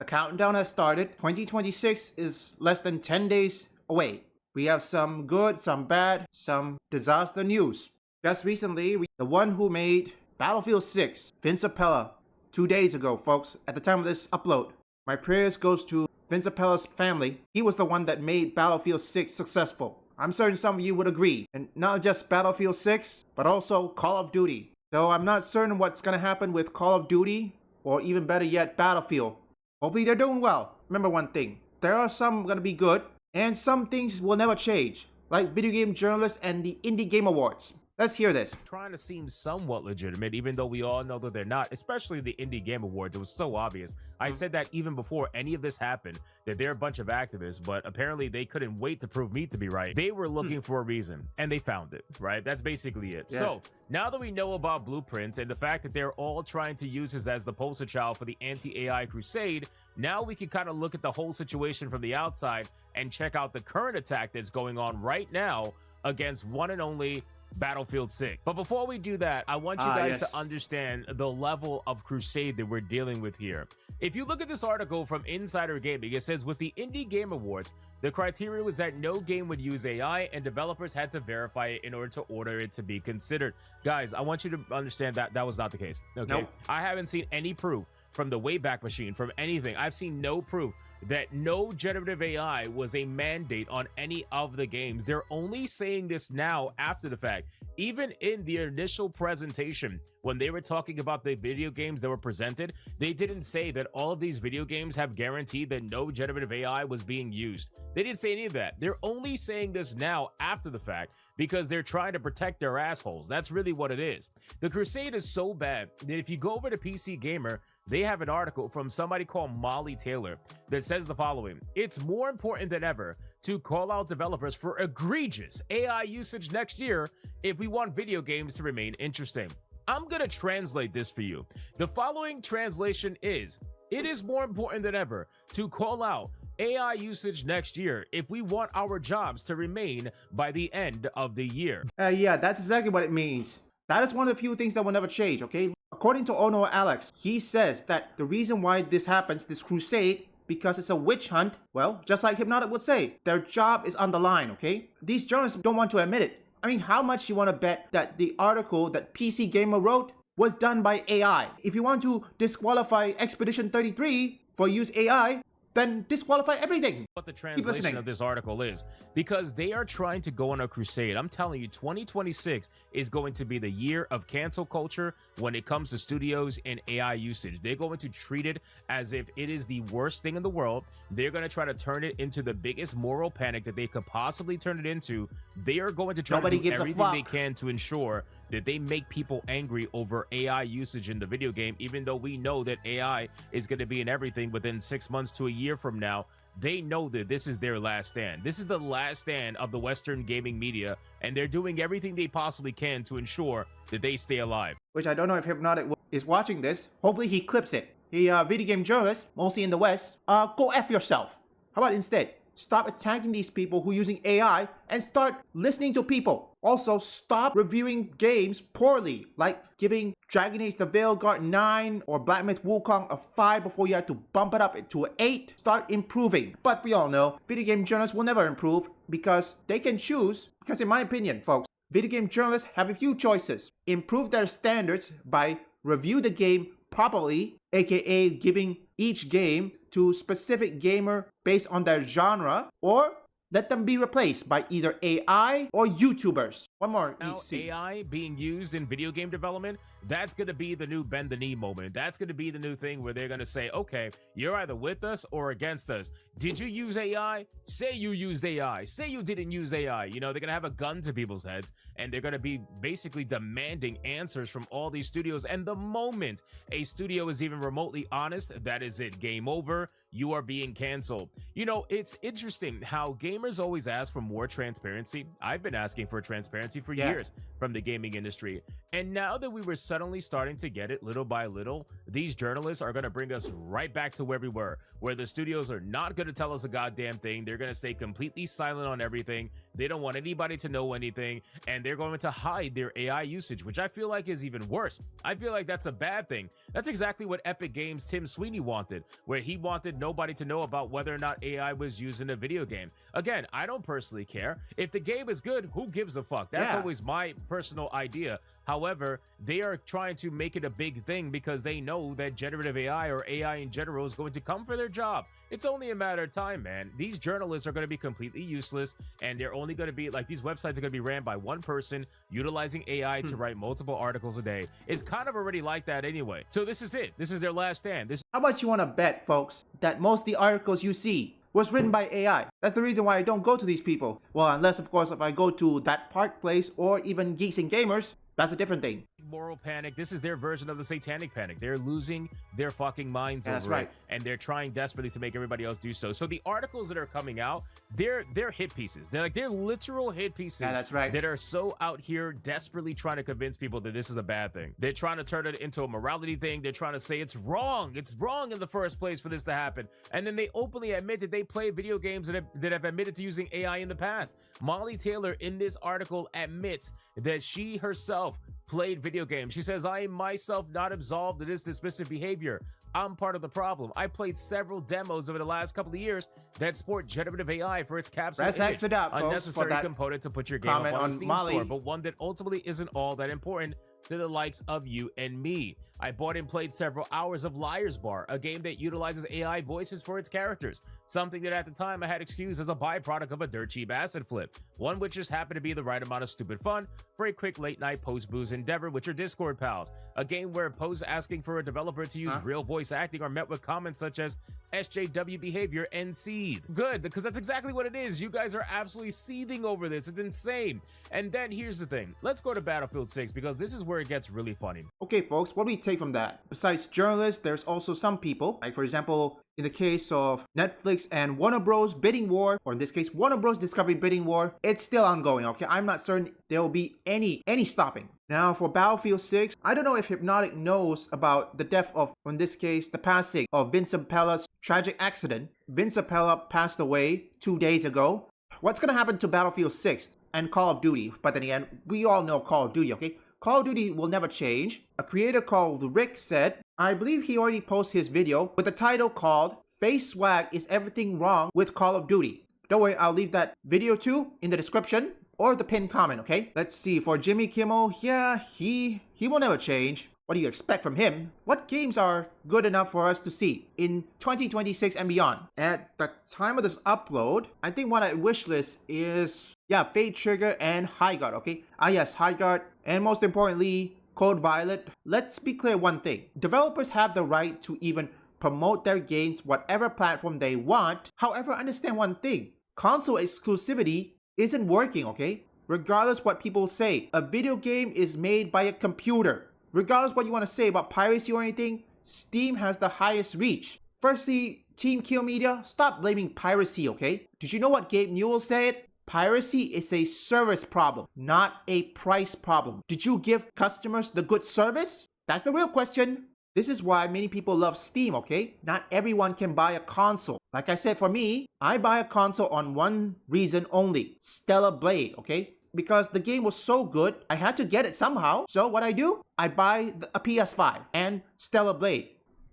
countdown has started. 2026 is less than 10 days away. We have some good, some bad, some disaster news. Just recently, the one who made Battlefield 6, Vince Zampella, 2 days ago, folks, at the time of this upload. My prayers goes to Vince Zampella's family. He was the one that made Battlefield 6 successful. I'm certain some of you would agree. And not just Battlefield 6, but also Call of Duty. Though I'm not certain what's gonna happen with Call of Duty, or even better yet, Battlefield. Hopefully they're doing well. Remember one thing, there are some gonna be good, and some things will never change, like video game journalists and the Indie Game Awards. Let's hear this. Trying to seem somewhat legitimate, even though we all know that they're not, especially the Indie Game Awards. It was so obvious. I said that even before any of this happened, that they're a bunch of activists, but apparently they couldn't wait to prove me to be right. They were looking for a reason, and they found it, right? That's basically it. Yeah. So, now that we know about Blueprints and the fact that they're all trying to use this as the poster child for the anti-AI crusade, now we can kind of look at the whole situation from the outside and check out the current attack that's going on right now against one and only Battlefield 6. But before we do that, I want you guys to understand the level of crusade that we're dealing with here. If you look at this article from Insider Gaming, it says with the Indie Game Awards, the criteria was that no game would use AI and developers had to verify it in order to order it to be considered. Guys, I want you to understand that that was not the case. Okay, Nope. I haven't seen any proof from the Wayback Machine, from anything. I've seen no proof that no generative AI was a mandate on any of the games. They're only saying this now after the fact. Even in the initial presentation, when they were talking about the video games that were presented, they didn't say that all of these video games have guaranteed that no generative AI was being used. They didn't say any of that. They're only saying this now after the fact because they're trying to protect their assholes. That's really what it is. The crusade is so bad that if you go over to PC Gamer, they have an article from somebody called Molly Taylor that says the following: it's more important than ever to call out developers for egregious AI usage next year if we want video games to remain interesting. I'm gonna translate this for you. The following translation is: it is more important than ever to call out AI usage next year if we want our jobs to remain by the end of the year. Yeah, that's exactly what it means. That is one of the few things that will never change, okay? According to Ono Alex, he says that the reason why this happens, this crusade, because it's a witch hunt, well, just like Hypnotic would say, their job is on the line, okay? These journalists don't want to admit it. I mean, how much you want to bet that the article that PC Gamer wrote was done by AI? If you want to disqualify Expedition 33 for use AI, then disqualify everything. What the translation of this article is, because they are trying to go on a crusade. I'm telling you, 2026 is going to be the year of cancel culture when it comes to studios and AI usage. They're going to treat it as if it is the worst thing in the world. They're going to try to turn it into the biggest moral panic that they could possibly turn it into. They are going to try to do everything they can to ensure that they make people angry over AI usage in the video game, even though we know that AI is going to be in everything within 6 months to a year from now. They know that this is their last stand. This is the last stand of the Western gaming media, and they're doing everything they possibly can to ensure that they stay alive. Which I don't know if Hypnotic is watching this. Hopefully he clips it. The video game journalists, mostly in the West, go F yourself. How about instead, stop attacking these people who are using AI and start listening to people. Also, stop reviewing games poorly, like giving Dragon Age The Veilguard 9 or Black Myth Wukong a 5 before you had to bump it up to an 8. Start improving. But we all know, video game journalists will never improve because they can choose. Because in my opinion, folks, video game journalists have a few choices. Improve their standards by review the game properly, aka giving each game to specific gamer based on their genre, or let them be replaced by either AI or YouTubers. One more. Now, AI being used in video game development, that's going to be the new bend the knee moment. That's going to be the new thing where they're going to say, okay, you're either with us or against us. Did you use AI? Say you used AI. Say you didn't use AI. You know, they're going to have a gun to people's heads, and they're going to be basically demanding answers from all these studios. And the moment a studio is even remotely honest, that is it. Game over. You are being canceled. You know, it's interesting how gamers always ask for more transparency. I've been asking for transparency transparency for Yeah. years from the gaming industry. And now that we were suddenly starting to get it little by little, these journalists are going to bring us right back to where we were, where the studios are not going to tell us a goddamn thing. They're going to stay completely silent on everything. They don't want anybody to know anything, and they're going to hide their AI usage, which I feel like is even worse. I feel like that's a bad thing. That's exactly what Epic Games' Tim Sweeney wanted, where he wanted nobody to know about whether or not AI was used in a video game. Again, I don't personally care. If the game is good, who gives a fuck? That's Yeah. always my personal idea. However, they are trying to make it a big thing because they know that generative AI or AI in general is going to come for their job. It's only a matter of time, man. These journalists are going to be completely useless, and they're only going to be like, these websites are going to be ran by one person utilizing AI to write multiple articles a day. It's kind of already like that anyway. So this is it. This is their last stand. This How much you want to bet, folks, that most of the articles you see was written by AI? That's the reason why I don't go to these people. Well, unless, of course, if I go to That Park Place or even Geeks and Gamers, that's a different thing. moral panic. This is their version of the satanic panic. They're losing their fucking minds Yeah, that's over it, right. and they're trying desperately to make everybody else do so. So the articles that are coming out, they're hit pieces. They're literal hit pieces. Yeah, that's right. That are so out here desperately trying to convince people that this is a bad thing. They're trying to turn it into a morality thing. They're trying to say it's wrong. It's wrong in the first place for this to happen. And then they openly admit that they play video games that have admitted to using AI in the past. Molly Taylor in this article admits that she herself played video games. She says, I am myself not absolved of this dismissive behavior. I'm part of the problem. I played several demos over the last couple of years that sport generative AI for its capsule Press image. X it out, folks, for Unnecessary that component to put your game up comment on the on Steam Molly. store, but one that ultimately isn't all that important to the likes of you and me. I bought and played several hours of Liar's Bar, a game that utilizes AI voices for its characters, something that at the time I had excused as a byproduct of a dirt cheap acid flip, one which just happened to be the right amount of stupid fun for a quick late night post-booze endeavor with your Discord pals, a game where posts asking for a developer to use real voice acting are met with comments such as SJW behavior and seethe. Good, because that's exactly what it is. You guys are absolutely seething over this. It's insane. And then here's the thing. Let's go to Battlefield 6 because this is where it gets really funny. Okay, folks, what do we take from that? Besides journalists, there's also some people, like for example, in the case of Netflix and Warner Bros. Bidding war, or in this case, Warner Bros. Discovery bidding war, it's still ongoing, okay? I'm not certain there will be any stopping. Now, for Battlefield 6, I don't know if Hypnotic knows about the death of, in this case, the passing of Vincent Pella's tragic accident. Vincent Pella passed away 2 days ago. What's gonna happen to Battlefield 6 and Call of Duty? But then again, we all know Call of Duty, okay? Call of Duty will never change. A creator called Rick said, I believe he already posted his video with a title called Face Swag is Everything Wrong with Call of Duty. Don't worry, I'll leave that video too in the description or the pinned comment, okay? Let's see, for Jimmy Kimmel, yeah, he will never change. What do you expect from him? What games are good enough for us to see in 2026 and beyond? At the time of this upload, I think what I wishlist is, yeah, Fate Trigger and High Guard, okay? Yes, High Guard, and most importantly, Code Violet. Let's be clear one thing. Developers have the right to even promote their games whatever platform they want. However, understand one thing. Console exclusivity isn't working, okay? Regardless what people say, a video game is made by a computer. Regardless what you want to say about piracy or anything, Steam has the highest reach. Firstly, Team Kill Media, stop blaming piracy, okay? Did you know what Gabe Newell said? Piracy is a service problem, not a price problem. Did you give customers the good service? That's the real question. This is why many people love Steam, okay? Not everyone can buy a console. Like I said, for me, I buy a console on one reason only, Stellar Blade, okay? Because the game was so good, I had to get it somehow. So what I do? I buy a PS5 and Stellar Blade.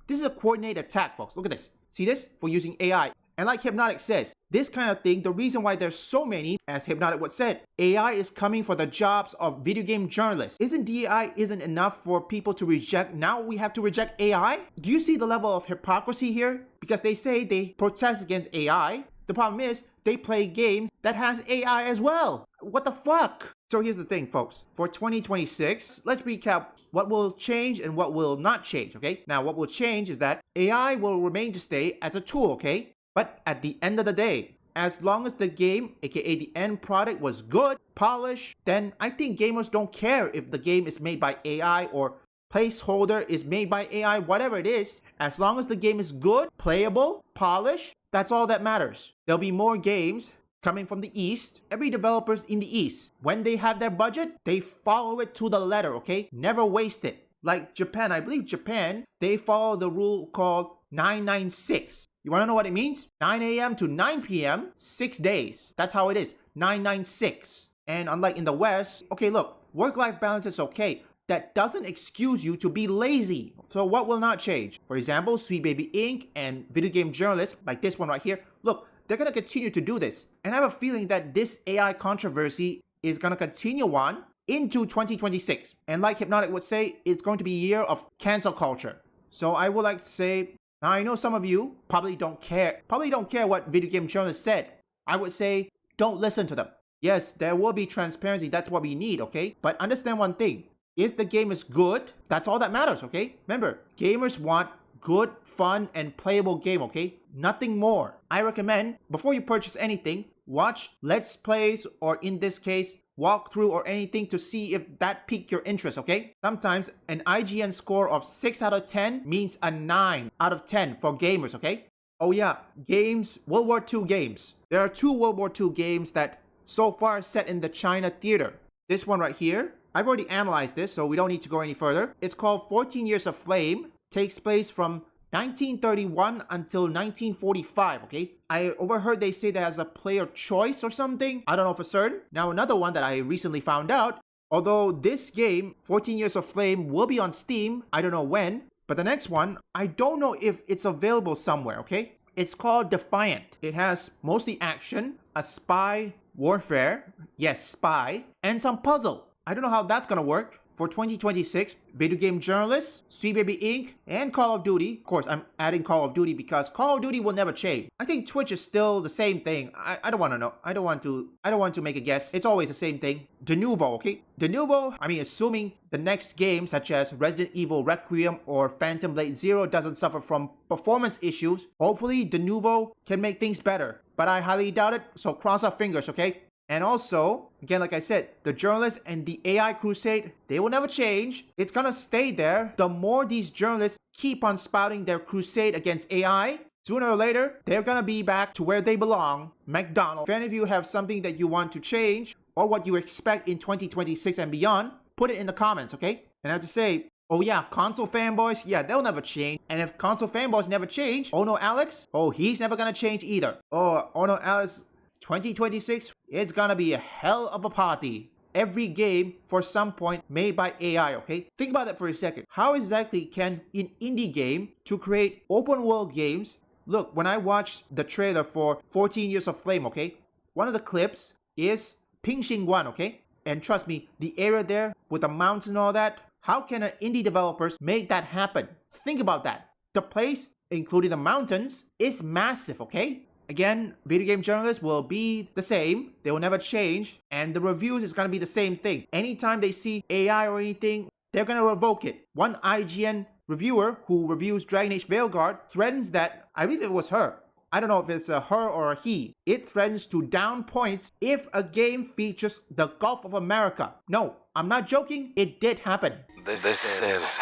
This is a coordinated attack, folks. Look at this. See this? For using AI. And like Hypnotic says, this kind of thing, the reason why there's so many, as Hypnotic would said, AI is coming for the jobs of video game journalists. Isn't DEI isn't enough for people to reject? Now we have to reject AI? Do you see the level of hypocrisy here? Because they say they protest against AI. The problem is, they play games that has AI as well. What the fuck? So here's the thing, folks. For 2026, let's recap what will change and what will not change, okay? Now, what will change is that AI will remain to stay as a tool, okay? But at the end of the day, as long as the game, aka the end product, was good, polished, then I think gamers don't care if the game is made by AI or placeholder is made by AI, whatever it is. As long as the game is good, playable, polished, that's all that matters. There'll be more games coming from the East, every developers in the East, when they have their budget, they follow it to the letter, okay? Never waste it. Like Japan, I believe Japan, they follow the rule called 996. You want to know what it means? 9 a.m. to 9 p.m., 6 days. That's how it is. 996. And unlike in the West, okay, look, work-life balance is okay. That doesn't excuse you to be lazy. So what will not change? For example, Sweet Baby Inc. and video game journalists, like this one right here, look, they're going to continue to do this. And I have a feeling that this AI controversy is going to continue on into 2026. And like Hypnotic would say, it's going to be a year of cancel culture. So I would like to say, now I know some of you probably don't care what video game journalists said. I would say, don't listen to them. Yes, there will be transparency, that's what we need, okay? But understand one thing, if the game is good, that's all that matters, okay? Remember, gamers want good, fun, and playable game, okay? Nothing more. I recommend, before you purchase anything, watch Let's Plays, or in this case, walkthrough or anything to see if that piqued your interest, okay? Sometimes an IGN score of 6 out of 10 means a 9 out of 10 for gamers, okay? Oh yeah, games, World War II games. There are 2 World War II games that so far set in the China theater. This one right here, I've already analyzed this, so we don't need to go any further. It's called 14 Years of Flame. Takes place from 1931 until 1945, okay? I overheard they say that as a player choice or something. I don't know for certain. Now, another one that I recently found out, although this game, 14 Years of Flame, will be on Steam, I don't know when, but the next one, I don't know if it's available somewhere, okay? It's called Defiant. It has mostly action, a spy warfare, yes, spy, and some puzzle. I don't know how that's gonna work. For 2026, video game journalists, Sweet Baby Inc., and Call of Duty. Of course, I'm adding Call of Duty because Call of Duty will never change. I think Twitch is still the same thing. I don't want to know. I don't want to make a guess. It's always the same thing. Denuvo, okay? Denuvo, I mean, assuming the next game, such as Resident Evil Requiem or Phantom Blade Zero, doesn't suffer from performance issues, hopefully Denuvo can make things better. But I highly doubt it, so cross our fingers, okay? And also, again, like I said, the journalists and the AI crusade, they will never change. It's gonna stay there. The more these journalists keep on spouting their crusade against AI, sooner or later, they're gonna be back to where they belong, McDonald's. If any of you have something that you want to change, or what you expect in 2026 and beyond, put it in the comments, okay? And I have to say, oh yeah, console fanboys, yeah, they'll never change. And if console fanboys never change, oh no, Alex, oh, he's never gonna change either. Oh no, Alex, 2026, it's gonna be a hell of a party. Every game, for some point, made by AI, okay? Think about that for a second. How exactly can an indie game to create open world games? Look, when I watched the trailer for 14 Years of Flame, okay? One of the clips is Pingxingguan, okay? And trust me, the area there with the mountains and all that, how can an indie developers make that happen? Think about that. The place, including the mountains, is massive, okay? Again, video game journalists will be the same. They will never change. And the reviews is going to be the same thing. Anytime they see AI or anything, they're going to revoke it. One IGN reviewer who reviews Dragon Age Veilguard threatens that, I believe it was her. I don't know if it's a her or a he. It threatens to down points if a game features the Gulf of America. No, I'm not joking. It did happen. This is...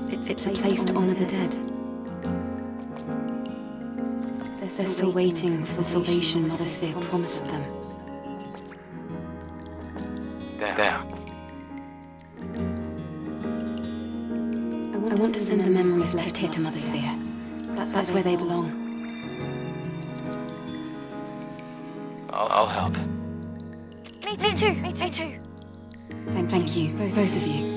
It's a place to honor the dead. They're still waiting for the salvation Mother Sphere promised them. Damn. I want to send the memories left here to Mother Sphere. That's where they belong. I'll help. Me too. Thank you, both of you.